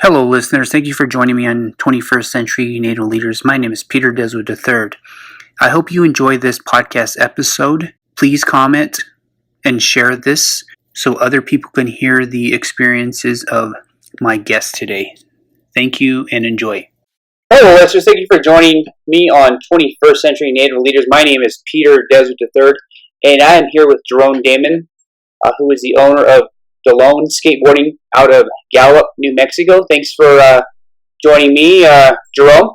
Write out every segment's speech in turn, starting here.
Hello, listeners. Thank you for joining me on 21st Century Native Leaders. My name is Peter Deswood III. I hope you enjoy this podcast episode. Please comment and share this so other people can hear the experiences of my guest today. Thank you and enjoy. Hello, listeners. Thank you for joining me on 21st Century Native Leaders. My name is Peter Deswood III, and I am here with Jerome Damon, who is the owner of DALONE Skateboarding out of Gallup, New Mexico. Thanks for joining me, Jerome.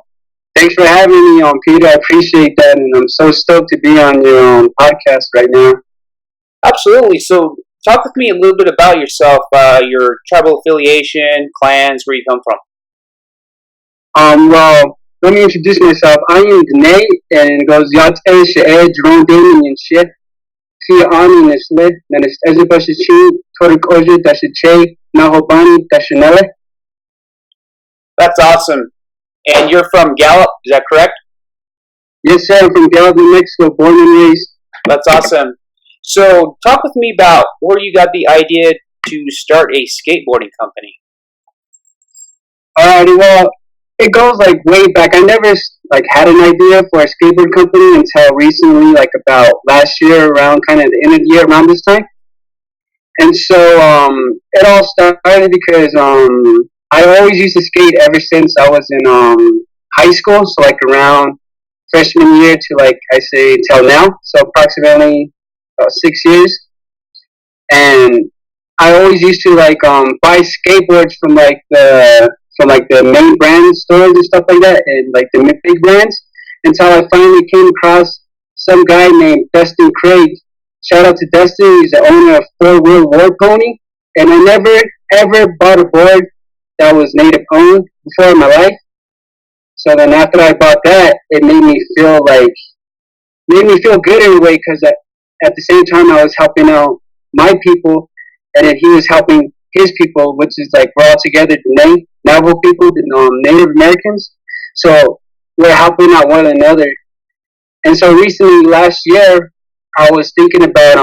Thanks for having me on, Peter. I appreciate that, and I'm so stoked to be on your podcast right now. Absolutely. So talk with me a little bit about yourself, your tribal affiliation, clans, where you come from. Well, let me introduce myself. I am Dine, and it goes Yate She'e Jerome Damon and shit. Kia Ani Nesle, Nanis Ezebashichi, Torik Oje, Dashiche, Nahobani, Dashinele. That's awesome. And you're from Gallup, is that correct? Yes, sir. I'm from Gallup, New Mexico, born and raised. That's awesome. So talk with me about where you got the idea to start a skateboarding company. Alrighty, well, it goes like way back. I never had an idea for a skateboard company until recently, like about last year, around kind of the end of the year, around this time. And so it all started because I always used to skate ever since I was in high school, so like around freshman year to like I say till now, so approximately 6 years. And I always used to buy skateboards from the main brand stores and stuff like that, and like the big brands, until I finally came across some guy named Dustin Craig. Shout out to Dustin. He's the owner of 4-Wheel War Pony, and I never ever bought a board that was native owned before in my life. So then after I bought that, it made me feel good in a way, because at the same time I was helping out my people, and then he was helping his people, which is like we're all together, the Navajo people, the Native Americans. So we're helping out one another. And so recently, last year, I was thinking about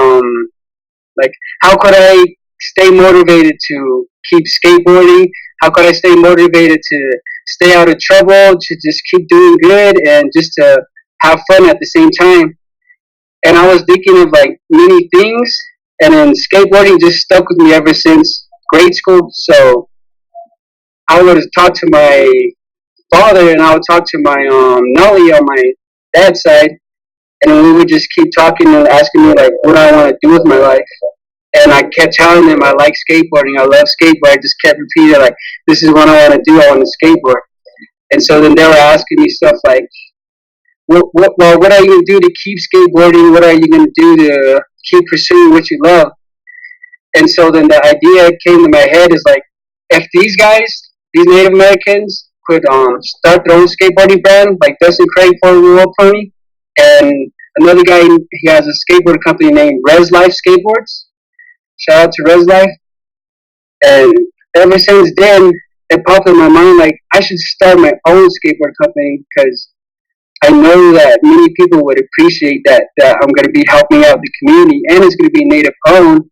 how could I stay motivated to keep skateboarding? How could I stay motivated to stay out of trouble, to just keep doing good, and just to have fun at the same time? And I was thinking of like many things, and then skateboarding just stuck with me ever since grade school. So I would talk to my father, and I would talk to my Nolly on my dad's side, and then we would just keep talking and asking me like what I want to do with my life. And I kept telling them I like skateboarding, I love skateboarding. I just kept repeating like, this is what I want to do, I want to skateboard. And so then they were asking me stuff like, what are you going to do to keep skateboarding? What are you going to do to keep pursuing what you love? And so then the idea came to my head is like, if these guys, these Native Americans, could start their own skateboarding brand, like Dustin Craig, 4-Wheel Pony, and another guy, he has a skateboard company named Res Life Skateboards. Shout out to Res Life. And ever since then, it popped in my mind like I should start my own skateboard company, because I know that many people would appreciate that I'm going to be helping out the community, and it's going to be native owned.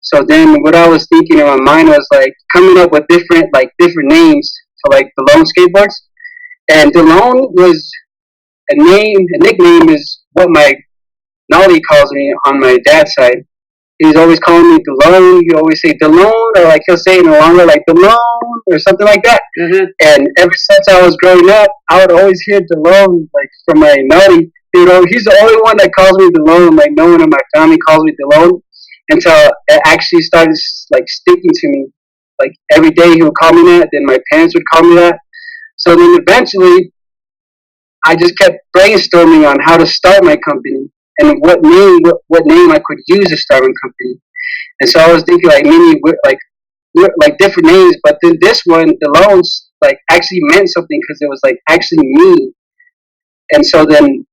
So then what I was thinking in my mind was like coming up with different names for like DALONE Skateboards. And DALONE was a nickname is what my Nolly calls me on my dad's side. He's always calling me DALONE. He always say DALONE, or like he'll say it in a longer like DALONE or something like that. Mm-hmm. And ever since I was growing up, I would always hear DALONE like from my Nolly. You know, he's the only one that calls me DALONE. Like no one in my family calls me DALONE, until it actually started like sticking to me. Like every day he would call me that. Then my parents would call me that. So then eventually, I just kept brainstorming on how to start my company and what name I could use to start my company. And so I was thinking like many like different names, but then this one, DALONE, like actually meant something because it was like actually me. And so then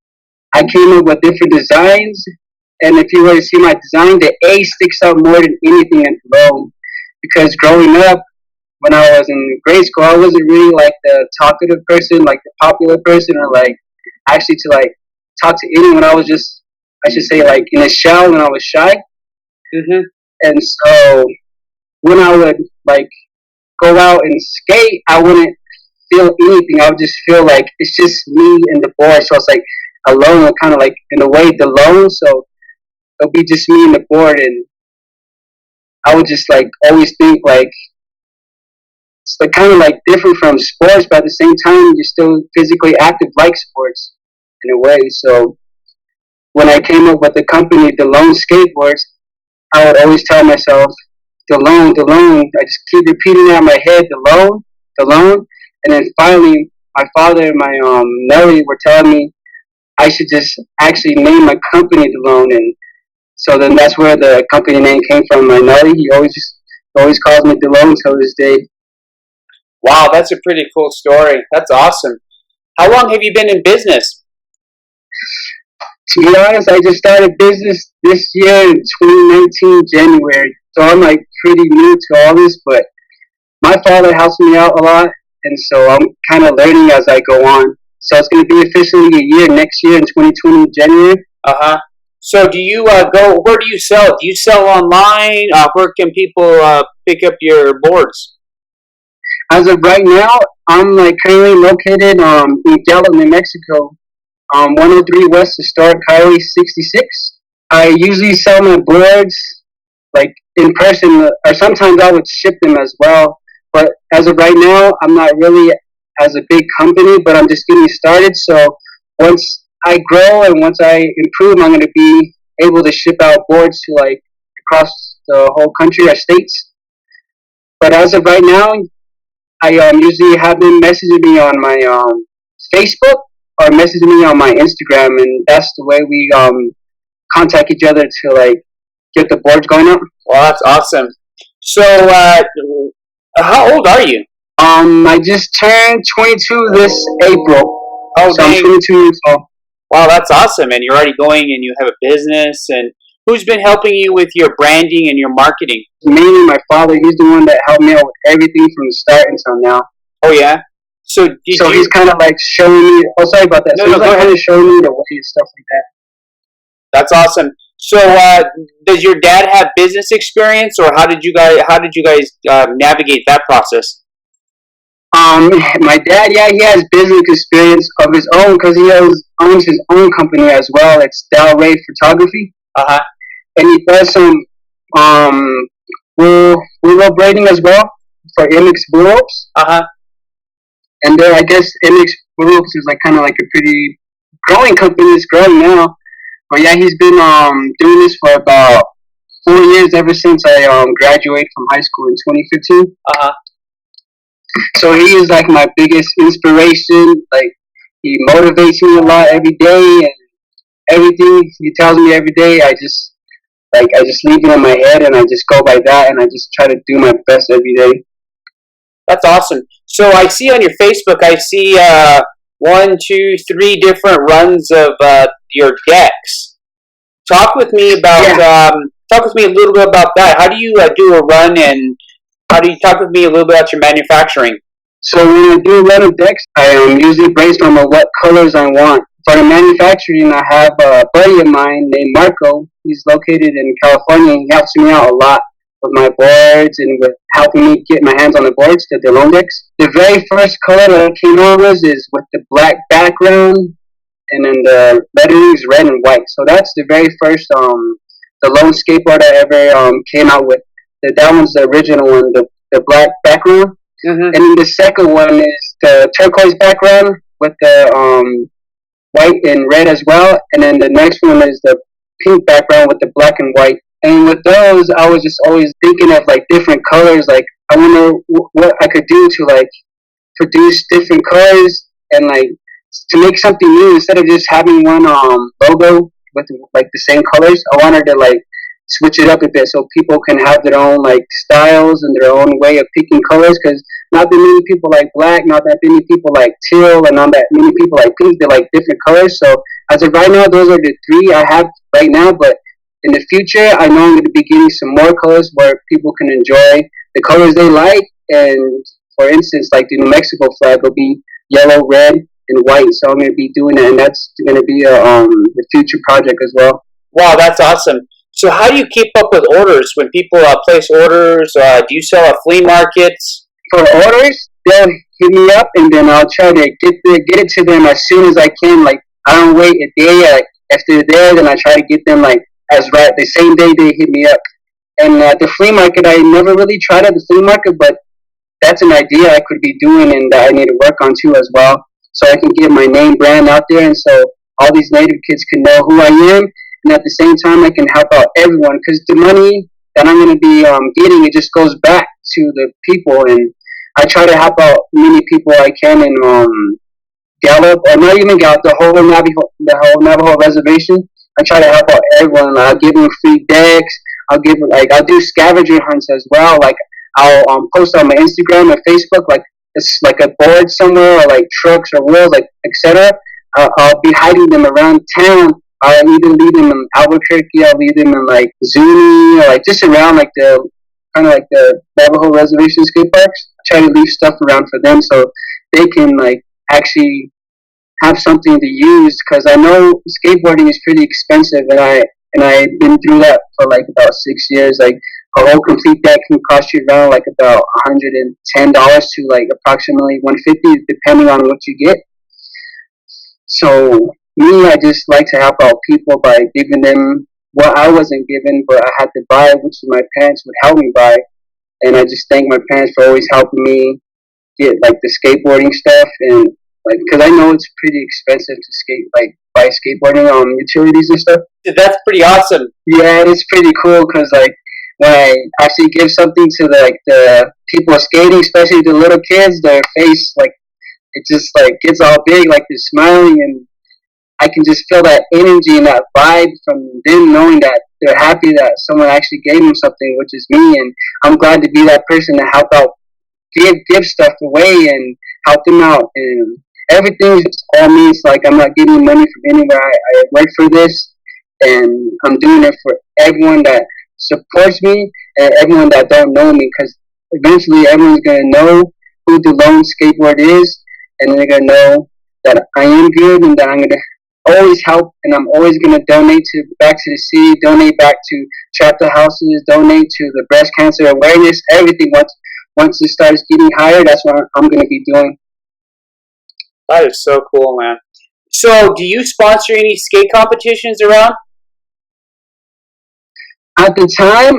I came up with different designs, and if you were to see my design, the A sticks out more than anything in DALONE, because growing up, when I was in grade school, I wasn't really like the talkative person, like the popular person, or like actually to like talk to anyone. I was just, I should say, like in a shell when I was shy. Mm-hmm. And so when I would like go out and skate, I wouldn't feel anything. I would just feel like it's just me and the board. So it's like alone, kind of like in a way, DALONE. So it'll be just me and the board, and I would just like always think like it's like kind of like different from sports, but at the same time, you're still physically active like sports in a way. So when I came up with the company, DALONE Skateboards, I would always tell myself, DALONE, DALONE. I just keep repeating that in my head, DALONE, DALONE. And then finally, my father and my Nelly were telling me I should just actually name my company DALONE. And so then that's where the company name came from. My Nelly, he always calls me DALONE till this day. Wow, that's a pretty cool story. That's awesome. How long have you been in business? To be honest, I just started business this year in 2019, January. So I'm like pretty new to all this, but my father helps me out a lot, and so I'm kind of learning as I go on. So it's going to be officially a year next year in 2020, January. So do you where do you sell? Do you sell online? Where can people pick up your boards? As of right now, I'm like currently located in Gallup, New Mexico, 103 West Historic Highway 66. I usually sell my boards like in person, or sometimes I would ship them as well. But as of right now, I'm not really as a big company, but I'm just getting started. So once I grow and once I improve, I'm going to be able to ship out boards to like across the whole country or states. But as of right now, I usually have them messaging me on my Facebook or messaging me on my Instagram, and that's the way we contact each other to like get the boards going up. Well, that's awesome. So, how old are you? I just turned 22 this April. Oh, so I'm 22 years old. Wow, that's awesome. And you're already going and you have a business. And who's been helping you with your branding and your marketing? Mainly my father. He's the one that helped me out with everything from the start until now. Oh, yeah? So he's kind of like showing me. Oh, sorry about that. No, so he's like kind of showing me the way and stuff like that. That's awesome. So, does your dad have business experience, or how did you guys navigate that process? My dad, yeah, he has business experience of his own because he owns his own company as well. It's DALONE Photography. And he does some willow braiding as well for MX Blue Ropes. And then I guess MX Blue Ropes is like kind of like a pretty growing company. It's growing now. But yeah, he's been doing this for about 4 years, ever since I graduated from high school in 2015. So he is like my biggest inspiration. Like he motivates me a lot every day, and everything he tells me every day, I just leave it in my head, and I just go by that, and I just try to do my best every day. That's awesome. So I see on your Facebook, I see 1, 2, 3 different runs of your decks. Talk with me about talk with me a little bit about that. How do you do a run, and how do you talk with me a little bit about your manufacturing? So when I do a run of decks, I usually brainstorm on what colors I want. For the manufacturing, I have a buddy of mine named Marco. He's located in California. He helps me out a lot with my boards and with helping me get my hands on the boards, the DALONE decks. The very first color that I came up with is with the black background, and then the lettering is red and white. So that's the very first DALONE skateboard I ever came out with. That one's the original one, the black background. And then the second one is the turquoise background with the white and red as well. And then the next one is the pink background with the black and white. And with those, I was just always thinking of like different colors. Like I wonder what I could do to like produce different colors and like to make something new instead of just having one logo with like the same colors. I wanted to like switch it up a bit so people can have their own like styles and their own way of picking colors, because not that many people like black, not that many people like teal, and not that many people like pink. They like different colors. So as of right now, those are the 3 I have right now, but in the future, I know I'm going to be getting some more colors where people can enjoy the colors they like. And for instance, like the New Mexico flag will be yellow, red, and white. So I'm going to be doing that, and that's going to be a future project as well. Wow, that's awesome. So how do you keep up with orders when people place orders? Do you sell at flea markets? for orders, they'll hit me up, and then I'll try to get it to them as soon as I can. Like, I don't wait a day. If they're there, then I try to get them like as right the same day they hit me up. And at the flea market, I never really tried at the flea market, but that's an idea I could be doing and that I need to work on too as well, so I can get my name brand out there, and so all these native kids can know who I am, and at the same time I can help out everyone, because the money that I'm going to be getting, it just goes back to the people, and I try to help out many people I can in Gallup, or not even Gallup, the whole Navajo reservation. I try to help out everyone. I'll give them free decks. I'll do scavenger hunts as well. Like, I'll post on my Instagram and Facebook, like it's like a board somewhere, or like trucks or wheels, like etc. I'll be hiding them around town. I'll either leave them in Albuquerque, I'll leave them in like Zuni, or like just around like the kind of like the Navajo reservation skate parks. I try to leave stuff around for them so they can like actually have something to use, because I know skateboarding is pretty expensive, and I've been through that for like about 6 years. Like, a whole complete deck can cost you around like about $110 to like approximately $150, depending on what you get. So me, I just like to help out people by giving them what I wasn't given, but I had to buy, which my parents would help me buy. And I just thank my parents for always helping me get like the skateboarding stuff, and like, because I know it's pretty expensive to buy skateboarding utilities and stuff. That's pretty awesome. Yeah, it's pretty cool, because like when I actually give something to the people skating, especially the little kids, their face, like, it just like gets all big, like they're smiling, and I can just feel that energy and that vibe from them, knowing that they're happy that someone actually gave them something, which is me, and I'm glad to be that person to help out, give stuff away and help them out, and everything is all me. It's like I'm not getting money from anywhere. I work for this, and I'm doing it for everyone that supports me and everyone that don't know me, because eventually everyone's gonna know who DALONE Skateboard is, and they're gonna know that I am good, and that I'm gonna always help, and I'm always gonna donate back to the city, donate back to chapter houses, donate to the breast cancer awareness, everything. Once it starts getting higher, that's what I'm gonna be doing. That is so cool, man. So, do you sponsor any skate competitions around? At the time,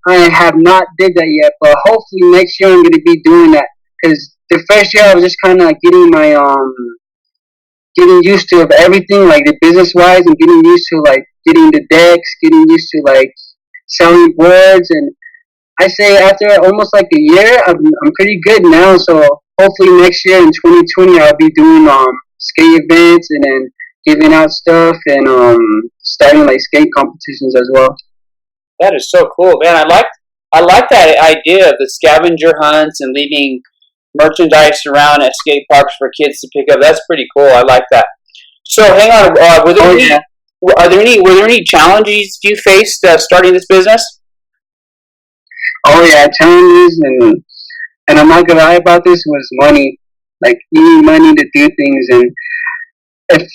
I have not did that yet, but hopefully next year I'm going to be doing that, because the first year I was just kind of getting used to everything, like the business wise, and getting used to like getting the decks, getting used to like selling boards, and I say after almost like a year, I'm pretty good now. So hopefully next year in 2020 I'll be doing skate events, and then giving out stuff, and starting like skate competitions as well. That is so cool, man. I like that idea of the scavenger hunts and leaving merchandise around at skate parks for kids to pick up. That's pretty cool. I like that. So hang on. Were there any challenges you faced starting this business? Oh yeah, challenges, and I'm not gonna lie about this, was money. Like, you need money to do things, and if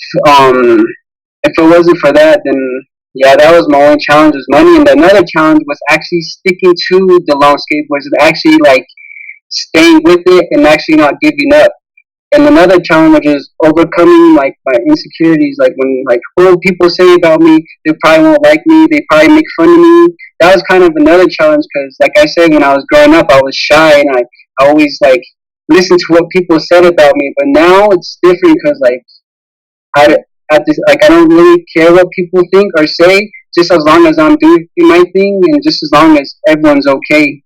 it wasn't for that, then yeah, that was my only challenge, was money. And another challenge was actually sticking to DALONE Skateboards, and actually like staying with it and actually not giving up. And another challenge is overcoming like my insecurities. Like, when like what people say about me, they probably won't like me. They probably make fun of me. That was kind of another challenge, because like I said, when I was growing up, I was shy, and I always like listened to what people said about me. But now it's different, because like I don't really care what people think or say, just as long as I'm doing my thing, and just as long as everyone's okay.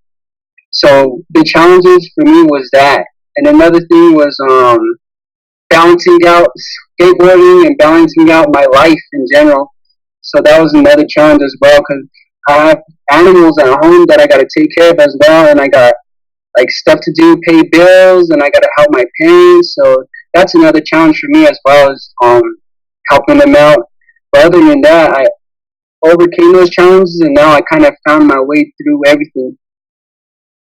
So the challenges for me was that. And another thing was balancing out skateboarding and balancing out my life in general. So that was another challenge as well, because I have animals at home that I got to take care of as well, and I got like stuff to do, pay bills, and I got to help my parents. So that's another challenge for me, as well as helping them out. But other than that, I overcame those challenges, and now I kind of found my way through everything.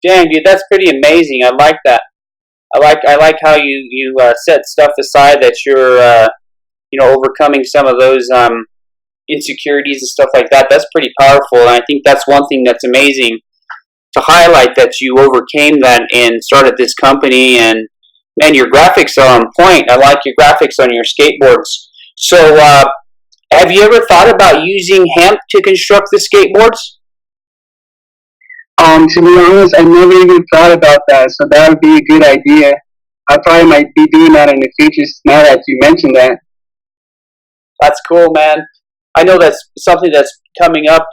Dang, dude, that's pretty amazing. I like that. I like how you set stuff aside, that you're overcoming some of those insecurities and stuff like that. That's pretty powerful, and I think that's one thing that's amazing. highlight that you overcame that and started this company. And man, your graphics are on point. I like your graphics on your skateboards. So, have you ever thought about using hemp to construct the skateboards? To be honest, I never even thought about that, so that would be a good idea. I probably might be doing that in the future now that you mentioned that. That's cool, man. I know that's something that's coming up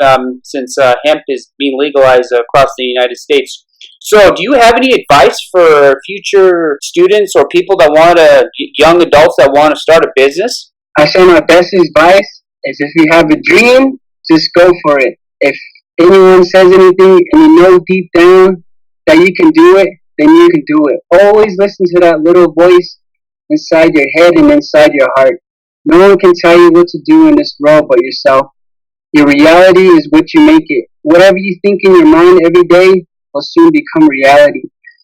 since hemp is being legalized across the United States. So, do you have any advice for future students or people that young adults that want to start a business? I say my best advice is if you have a dream, just go for it. If anyone says anything and you know deep down that you can do it, then you can do it. Always listen to that little voice inside your head and inside your heart. No one can tell you what to do in this world but yourself. Your reality is what you make it. Whatever you think in your mind every day will soon become reality.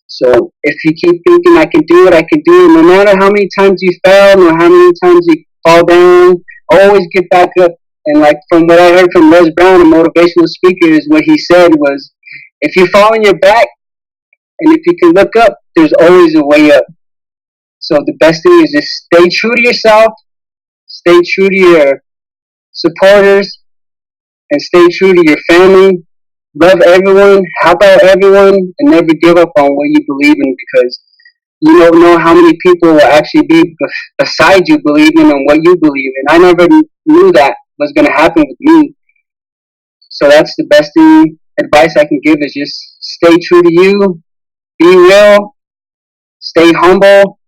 So if you keep thinking, I can do it, no matter how many times you fail, no how many times you fall down, always get back up. And like from what I heard from Les Brown, a motivational speaker, is what he said was, if you fall on your back and if you can look up, there's always a way up. So the best thing is just stay true to yourself, stay true to your supporters, and stay true to your family. Love everyone, help out everyone, and never give up on what you believe in, because you don't know how many people will actually be beside you believing in what you believe in. I never knew that was going to happen with me. So that's the best advice I can give is just stay true to you, be real, stay humble,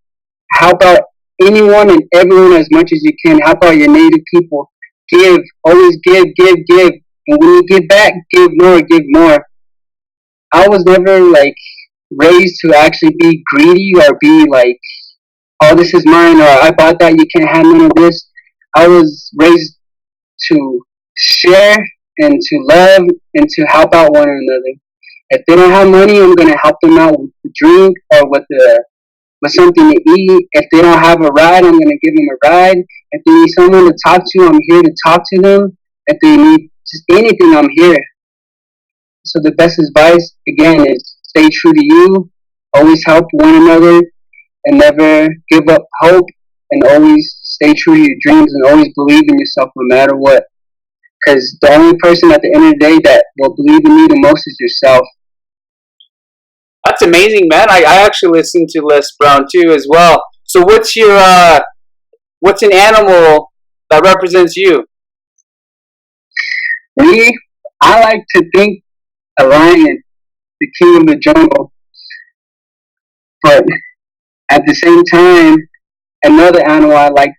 help out anyone and everyone as much as you can. Help out your native people. Give, always give. And when you give back, give more. I was never raised to actually be greedy or be like, oh, this is mine, or I bought that, you can't have none of this. I was raised to share and to love and to help out one another. If they don't have money, I'm going to help them out with the drink or with something to eat. If they don't have a ride, I'm going to give them a ride. If they need someone to talk to, I'm here to talk to them. If they need just anything, I'm here. So the best advice, again, is stay true to you, always help one another, and never give up hope, and always stay true to your dreams, and always believe in yourself no matter what. Because the only person at the end of the day that will believe in you the most is yourself. That's amazing, man. I actually listen to Les Brown too as well. So what's an animal that represents you? Me, I like to think a lion, the king of the jungle. But at the same time, another animal I like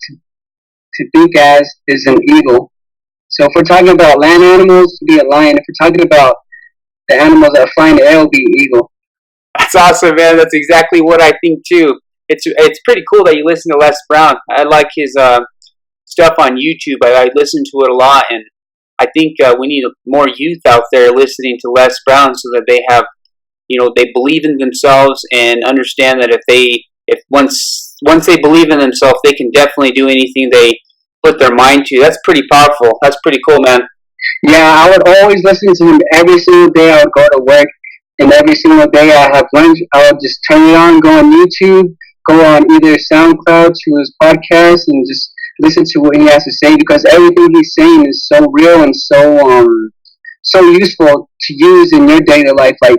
to think as is an eagle. So if we're talking about land animals, it'll be a lion. If we're talking about the animals that fly in the air, it'll be eagle. That's awesome, man. That's exactly what I think too. It's pretty cool that you listen to Les Brown. I like his stuff on YouTube. I listen to it a lot, and I think we need more youth out there listening to Les Brown so that they have, they believe in themselves and understand that if once they believe in themselves, they can definitely do anything they put their mind to. That's pretty powerful. That's pretty cool, man. Yeah, I would always listen to him every single day. I would go to work, and every single day I have lunch, I would just turn it on, go on YouTube, go on either SoundCloud to his podcast, and just listen to what he has to say, because everything he's saying is so real and so useful to use in your daily life. Like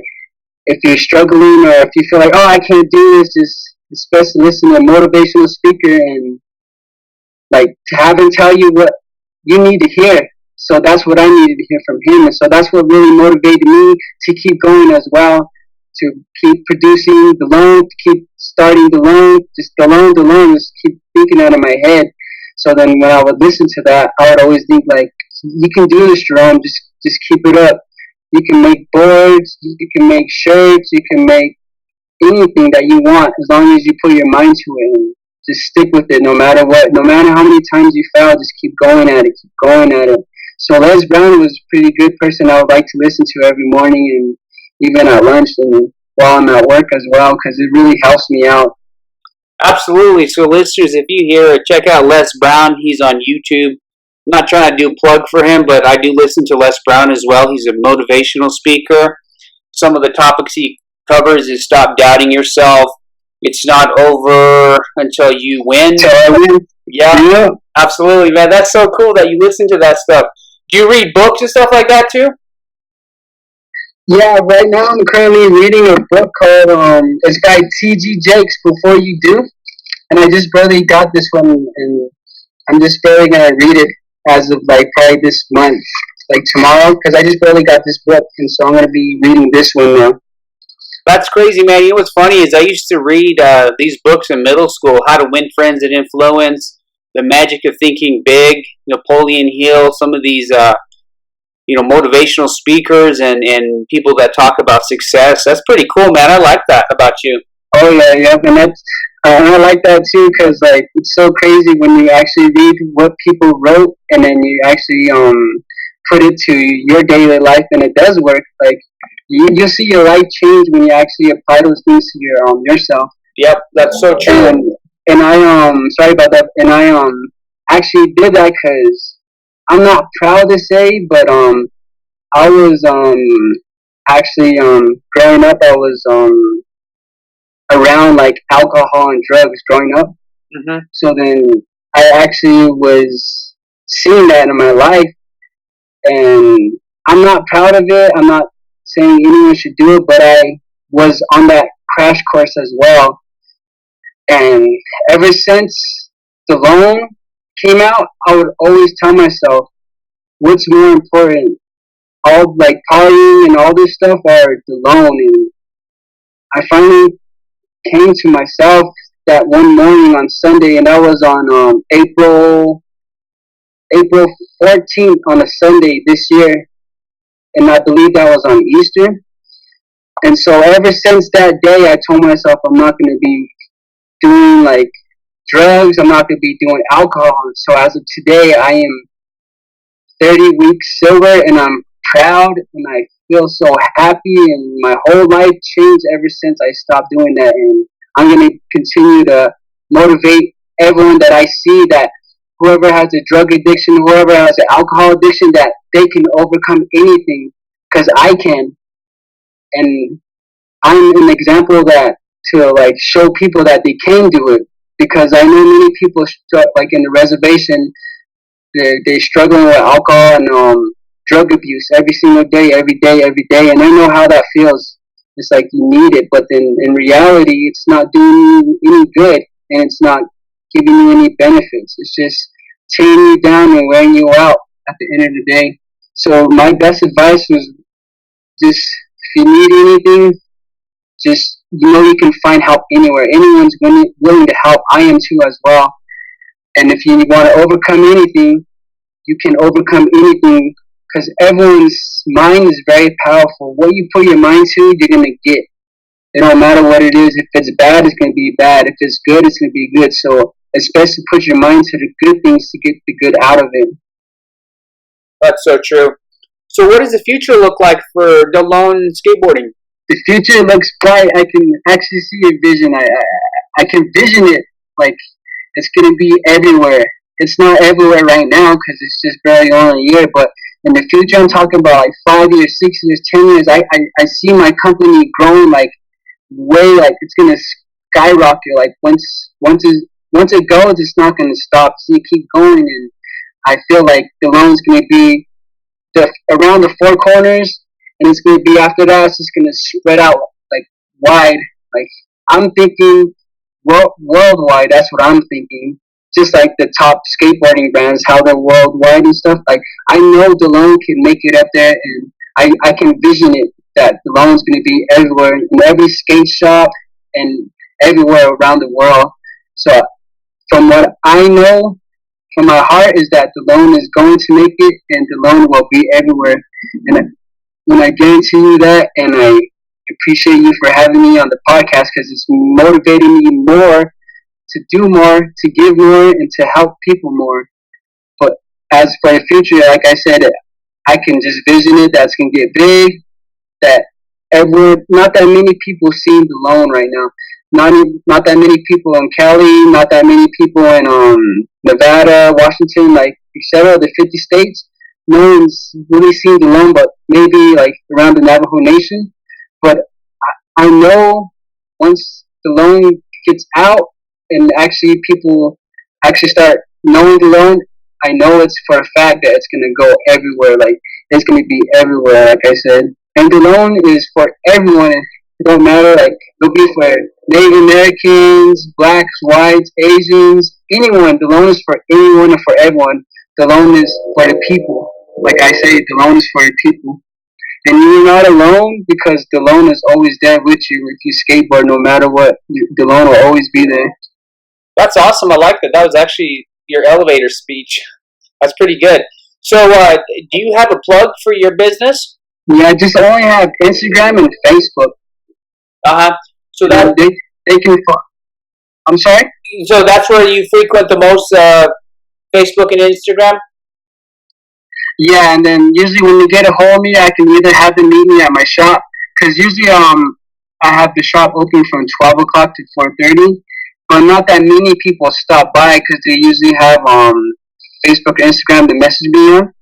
if you're struggling or if you feel like, oh, I can't do this, it's best to listen to a motivational speaker and to have him tell you what you need to hear. So that's what I needed to hear from him, and so that's what really motivated me to keep going as well, to keep producing DALONE, to keep starting DALONE, just DALONE, just keep thinking out of my head. So then when I would listen to that, I would always think you can do this, Jerome, just keep it up. You can make boards, you can make shirts, you can make anything that you want as long as you put your mind to it. And just stick with it no matter what. No matter how many times you fail, just keep going at it. So Les Brown was a pretty good person I would like to listen to every morning, and even at lunch and while I'm at work as well, because it really helps me out. Absolutely. So listeners, if you hear it, check out Les Brown. He's on YouTube. I'm not trying to do a plug for him, but I do listen to Les Brown as well. He's a motivational speaker. some of the topics he covers is stop doubting yourself. It's not over until you win. Yeah, absolutely, man. That's so cool that you listen to that stuff. Do you read books and stuff like that too? Yeah, right now I'm currently reading a book called it's by T.G. Jakes, Before You Do, and I just barely got this one, and I'm just barely gonna read it as of like probably this month, like tomorrow, because I just barely got this book, and so I'm gonna be reading this one now. That's crazy, man. You know what's funny is I used to read these books in middle school: How to Win Friends and Influence, The Magic of Thinking Big, Napoleon Hill, some of these motivational speakers and people that talk about success. That's pretty cool, man. I like that about you. Oh yeah, and that's I like that too, because like it's so crazy when you actually read what people wrote and then you actually put it to your daily life, and it does work. Like you see your life change when you actually apply those things to yourself. Yep, that's so true. And I sorry about that. And I actually did that because I'm not proud to say, but I was actually growing up. I was around like alcohol and drugs growing up. Mm-hmm. So then I actually was seeing that in my life, and I'm not proud of it. I'm not saying anyone should do it, but I was on that crash course as well. And ever since DALONE came out, I would always tell myself, what's more important? All like partying and all this stuff, or DALONE? And I finally came to myself that one morning on Sunday, and that was on April 14th on a Sunday this year, and I believe that was on Easter. And so ever since that day, I told myself I'm not going to be doing like drugs. I'm not going to be doing alcohol. So as of today, I am 30 weeks sober, and I'm proud, and I feel so happy, and my whole life changed ever since I stopped doing that. And I'm going to continue to motivate everyone that I see, that whoever has a drug addiction, whoever has an alcohol addiction, that they can overcome anything, because I can. And I'm an example that to like show people that they can do it, because I know many people like in the reservation, they're struggling with alcohol and drug abuse every single day, every day, and I know how that feels. It's like you need it, but then in reality, it's not doing you any good, and it's not giving you any benefits. It's just tearing you down and wearing you out at the end of the day. So my best advice was just, if you need anything, just you can find help anywhere. Anyone's willing to help. I am too as well. And if you want to overcome anything, you can overcome anything, because everyone's mind is very powerful. What you put your mind to, you're going to get. It don't matter what it is. If it's bad, it's going to be bad. If it's good, it's going to be good. So it's best to put your mind to the good things to get the good out of it. That's so true. So what does the future look like for DALONE Skateboarding? The future looks bright. I can actually see a vision. I can vision it like it's going to be everywhere. It's not everywhere right now because it's just barely on a year, but in the future, I'm talking about like 5 years, 6 years, 10 years. I see my company growing like way, like it's gonna skyrocket. Like once it goes, it's not gonna stop. So you keep going, and I feel like DALONE's gonna be around the four corners, and it's gonna be after that. It's just gonna spread out like wide. Like I'm thinking worldwide. That's what I'm thinking. Just like the top skateboarding brands, how they're worldwide and stuff. Like I know DALONE can make it up there, and I can vision it that DALONE's going to be everywhere, in every skate shop and everywhere around the world. So from what I know, from my heart, is that DALONE is going to make it, and DALONE will be everywhere. And when I guarantee you that, and I appreciate you for having me on the podcast, because it's motivating me more to do more, to give more, and to help people more. But as for the future, like I said, I can just vision it that's going to get big, that not that many people seeing DALONE right now. Not that many people in Cali, not that many people in Nevada, Washington, like etc. The 50 states. No one's really seen DALONE, but maybe like around the Navajo Nation. But I know once DALONE gets out and actually people actually start knowing DALONE, I know it's for a fact that it's gonna go everywhere. Like it's gonna be everywhere, like I said. And DALONE is for everyone. It don't matter. Like it'll be for Native Americans, blacks, whites, Asians, anyone. DALONE is for anyone and for everyone. DALONE is for the people. Like I say, DALONE is for the people. And you're not alone because DALONE is always there with you. If you skateboard, no matter what, DALONE will always be there. That's awesome. I like that. That was actually your elevator speech. That's pretty good. So, do you have a plug for your business? Yeah, I just only have Instagram and Facebook. So that they can. I'm sorry. So that's where you frequent the most, Facebook and Instagram. Yeah, and then usually when you get a hold of me, I can either have them meet me at my shop because usually I have the shop open from 12 o'clock to 4:30, but not that many people stop by because they usually have Facebook and Instagram to message me on.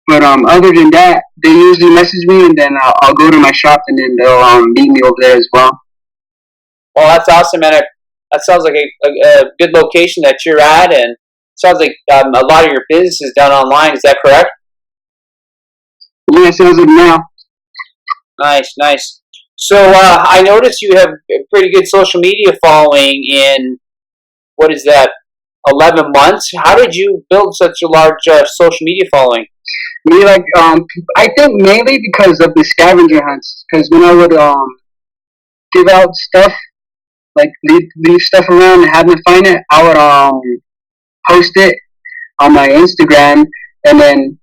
But other than that, they usually message me and then I'll go to my shop and then they'll meet me over there as well. Well, that's awesome, man. That sounds like a good location that you're at, and sounds like a lot of your business is done online. Is that correct? Yes, as of now. Nice. So I noticed you have a pretty good social media following in, what is that, 11 months? How did you build such a large social media following? Me, like, I think mainly because of the scavenger hunts. Because when I would give out stuff, like leave stuff around and have them find it, I would post it on my Instagram, and then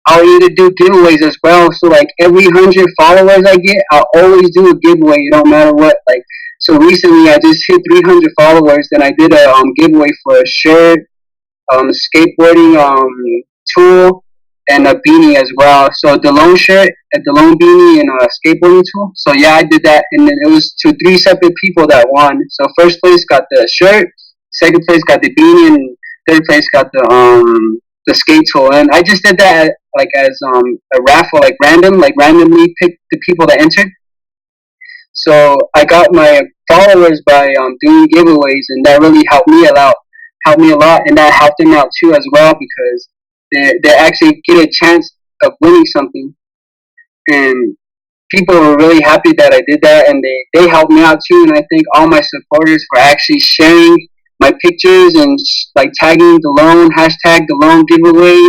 I'll either do giveaways as well. So like every 100 followers I get, I'll always do a giveaway. It don't matter what. Like so recently, I just hit 300 followers, and I did a giveaway for a shirt, skateboarding tool, and a beanie as well. So a DALONE shirt, a DALONE beanie, and a skateboarding tool. So yeah, I did that, and then it was to 3 separate people that won. So first place got the shirt, second place got the beanie, and third place got the skate tool. And I just did that like as a raffle, like randomly picked the people that entered. So I got my followers by doing giveaways, and that really helped me a lot, and that helped them out too as well because they actually get a chance of winning something. And people were really happy that I did that, and they helped me out too. And I thank all my supporters for actually sharing my pictures and like tagging DALONE, hashtag DALONE giveaway,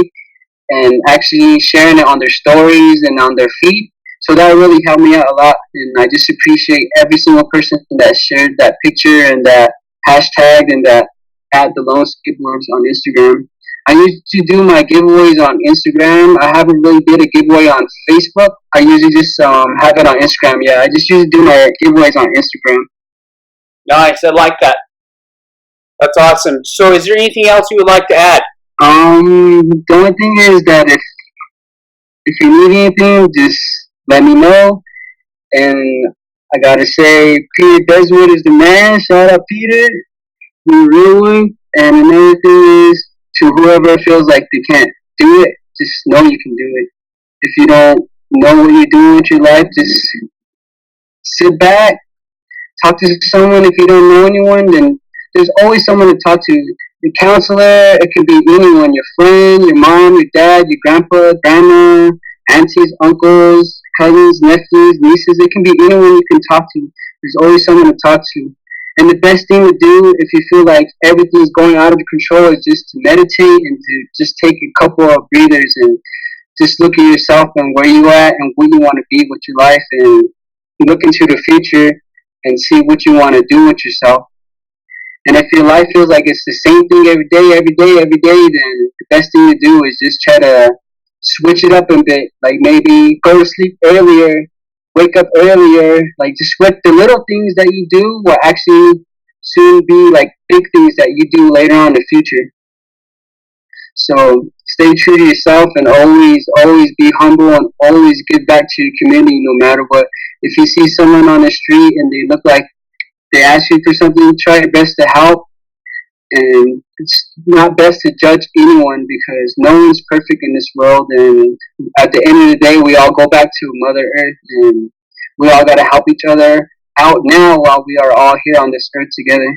and actually sharing it on their stories and on their feed. So that really helped me out a lot, and I just appreciate every single person that shared that picture and that hashtag and that at DALONE Skateboards on Instagram. I used to do my giveaways on Instagram. I haven't really did a giveaway on Facebook. I usually just have it on Instagram. Yeah, I just usually do my giveaways on Instagram. Nice, I like that. That's awesome. So is there anything else you would like to add? The only thing is that if you need anything, just let me know. And I gotta say, Peter Deswood is the man. Shout out Peter. You're a real one. And another thing is, to whoever feels like they can't do it, just know you can do it. If you don't know what you're doing with your life, just sit back, talk to someone. If you don't know anyone, then there's always someone to talk to. Your counselor, it could be anyone, your friend, your mom, your dad, your grandpa, grandma, aunties, uncles, cousins, nephews, nieces. It can be anyone you can talk to. There's always someone to talk to. And the best thing to do if you feel like everything's going out of control is just to meditate and to just take a couple of breathers and just look at yourself and where you at and what you want to be with your life, and look into the future and see what you want to do with yourself. And if your life feels like it's the same thing every day, then the best thing to do is just try to switch it up a bit. Like maybe go to sleep earlier, wake up earlier. Like just what the little things that you do will actually soon be like big things that you do later on in the future. So stay true to yourself and always be humble and always give back to your community no matter what. If you see someone on the street and they look like they ask you for something, try your best to help. And it's not best to judge anyone because no one's perfect in this world. And at the end of the day, we all go back to Mother Earth. And we all got to help each other out now while we are all here on this earth together.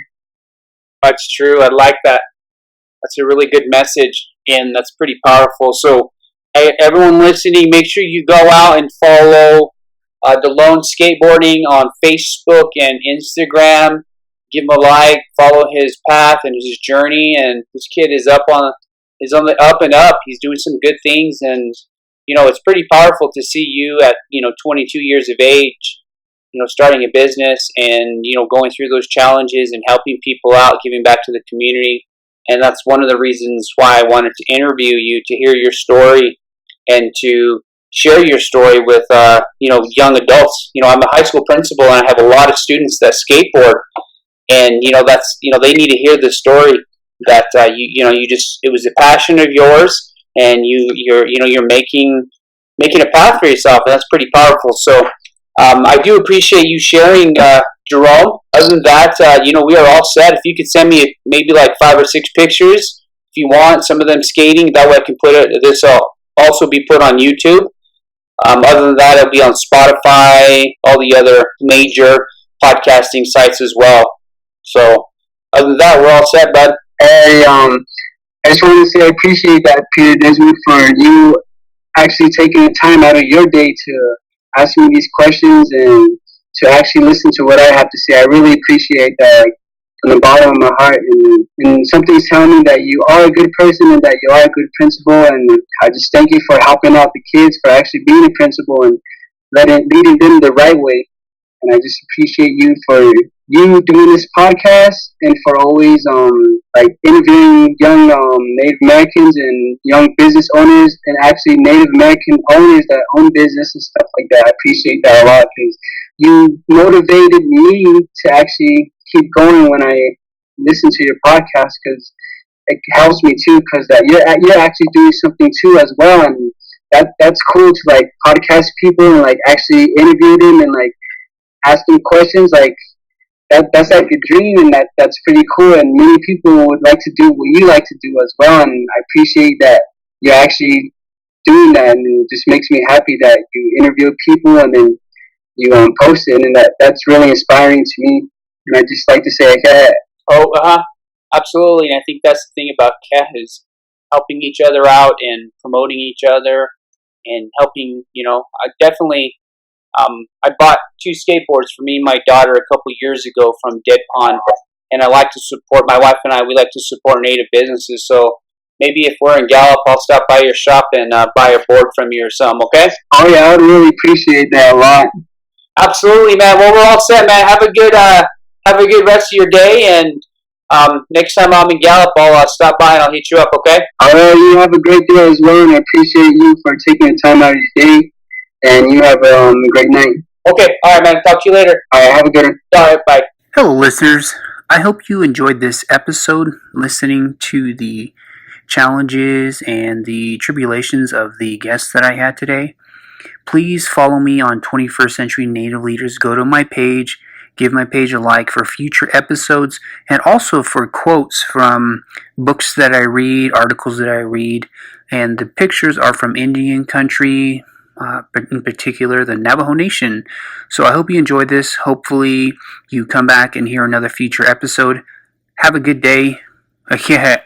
That's true. I like that. That's a really good message, and that's pretty powerful. So, hey, everyone listening, make sure you go out and follow DALONE Skateboarding on Facebook and Instagram. Give him a like, follow his path and his journey. And this kid is on the up and up. He's doing some good things, and it's pretty powerful to see you at 22 years of age, starting a business and going through those challenges and helping people out, giving back to the community. And that's one of the reasons why I wanted to interview you, to hear your story and to share your story with young adults. I'm a high school principal, and I have a lot of students that skateboard, and they need to hear the story that it was a passion of yours, and you're making a path for yourself, and that's pretty powerful. So I do appreciate you sharing, Jerome. Other than that, we are all set. If you could send me maybe like 5 or 6 pictures, if you want, some of them skating, that way I can put it. This will also be put on YouTube. Other than that, it'll be on Spotify, all the other major podcasting sites as well. So, other than that, we're all set, bud. Hey, I just want to say I appreciate that, Peter Desmond, for you actually taking the time out of your day to ask me these questions and to actually listen to what I have to say. I really appreciate that from the bottom of my heart. And something's telling me that you are a good person and that you are a good principal. And I just thank you for helping out the kids, for actually being a principal and leading them the right way. And I just appreciate you for you doing this podcast and for always interviewing young Native Americans and young business owners, and actually Native American owners that own business and stuff like that. I appreciate that a lot, because you motivated me to actually keep going when I listen to your podcast, because it helps me too, because that you're actually doing something too as well, and that's cool to like podcast people and like actually interview them and like ask them questions. Like that's like a dream, and that's pretty cool, and many people would like to do what you like to do as well, and I appreciate that you're actually doing that, and it just makes me happy that you interview people and then you post it, and that's really inspiring to me. And I just like to say, absolutely. And I think that's the thing about CAT is helping each other out and promoting each other and helping. I definitely. I bought 2 skateboards for me and my daughter a couple years ago from Dead Pond, and I like to support, my wife and I, we like to support Native businesses. So maybe if we're in Gallup, I'll stop by your shop and buy a board from you or something, okay? Oh yeah, I would really appreciate that a lot. Absolutely, man. Well, we're all set, man. Have a good rest of your day, and next time I'm in Gallup, I'll stop by and I'll hit you up, okay? All right, you have a great day as well, and I appreciate you for taking the time out of your day. And you have a great night. Okay. All right, man. Talk to you later. All right. Have a good one. All right. Bye. Hello, listeners. I hope you enjoyed this episode, listening to the challenges and the tribulations of the guests that I had today. Please follow me on 21st Century Native Leaders. Go to my page. Give my page a like for future episodes, and also for quotes from books that I read, articles that I read. And the pictures are from Indian country, in particular the Navajo Nation. So I hope you enjoyed this. Hopefully you come back and hear another future episode. Have a good day. Yeah.